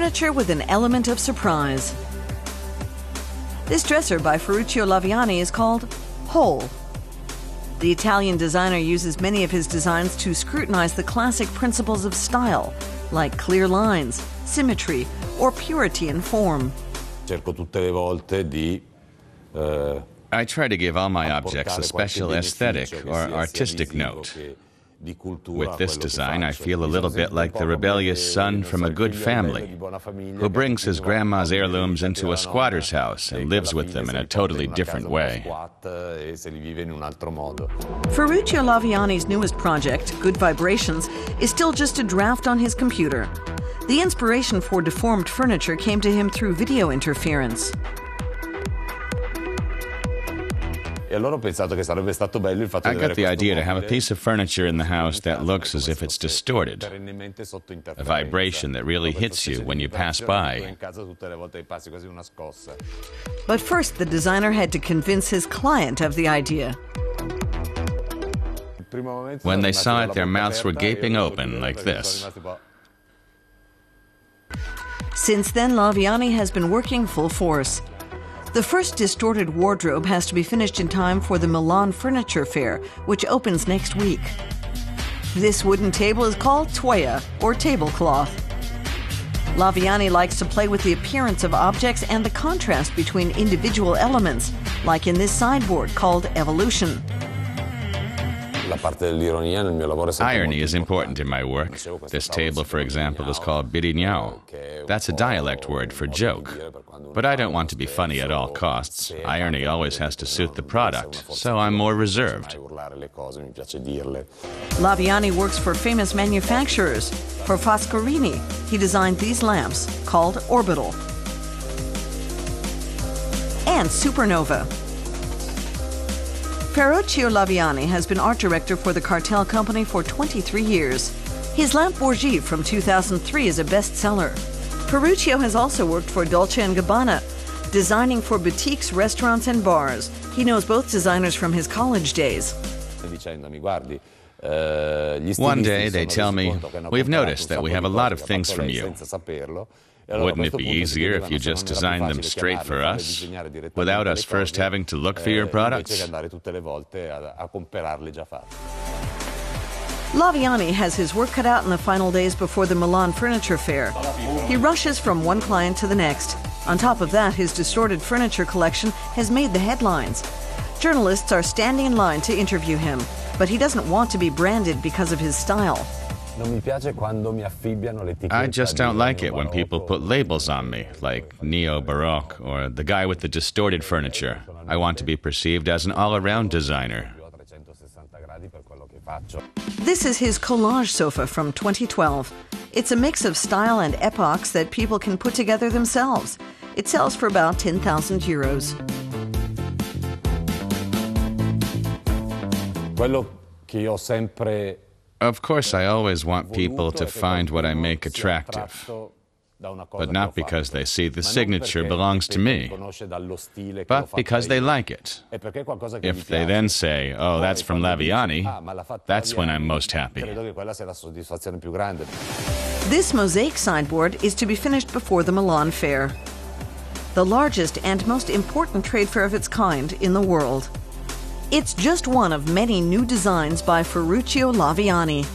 furniture with an element of surprise. This dresser by Ferruccio Laviani is called Whole. The Italian designer uses many of his designs to scrutinize the classic principles of style, like clear lines, symmetry, or purity in form. I try to give all my objects a special aesthetic or artistic note. With this design, I feel a little bit like the rebellious son from a good family who brings his grandma's heirlooms into a squatter's house and lives with them in a totally different way. Ferruccio Laviani's newest project, Good Vibrations, is still just a draft on his computer. The inspiration for deformed furniture came to him through video interference. I got the idea to have a piece of furniture in the house that looks as if it's distorted, a vibration that really hits you when you pass by. But first, the designer had to convince his client of the idea. When they saw it, their mouths were gaping open like this. Since then, Laviani has been working full force. The first distorted wardrobe has to be finished in time for the Milan Furniture Fair, which opens next week. This wooden table is called toia, or tablecloth. Laviani likes to play with the appearance of objects and the contrast between individual elements, like in this sideboard called Evolution. Irony is important in my work. This table, for example, is called birignao. That's a dialect word for joke. But I don't want to be funny at all costs. Irony always has to suit the product, so I'm more reserved. Laviani works for famous manufacturers. For Foscarini, he designed these lamps, called Orbital and Supernova. Ferruccio Laviani has been art director for the Cartel Company for 23 years. His lamp Bourgie from 2003 is a bestseller. Ferruccio has also worked for Dolce & Gabbana, designing for boutiques, restaurants, and bars. He knows both designers from his college days. One day they tell me, "We've noticed that we have a lot of things from you. Wouldn't it be easier if you just designed them straight for us, without us first having to look for your products?" Laviani has his work cut out in the final days before the Milan Furniture Fair. He rushes from one client to the next. On top of that, his distorted furniture collection has made the headlines. Journalists are standing in line to interview him, but he doesn't want to be branded because of his style. I just don't like it when people put labels on me, like neo-baroque or the guy with the distorted furniture. I want to be perceived as an all-around designer. This is his collage sofa from 2012. It's a mix of style and epochs that people can put together themselves. It sells for about 10,000 euros. Of course, I always want people to find what I make attractive, but not because they see the signature belongs to me, but because they like it. If they then say, "Oh, that's from Laviani," that's when I'm most happy. This mosaic sideboard is to be finished before the Milan Fair, the largest and most important trade fair of its kind in the world. It's just one of many new designs by Ferruccio Laviani.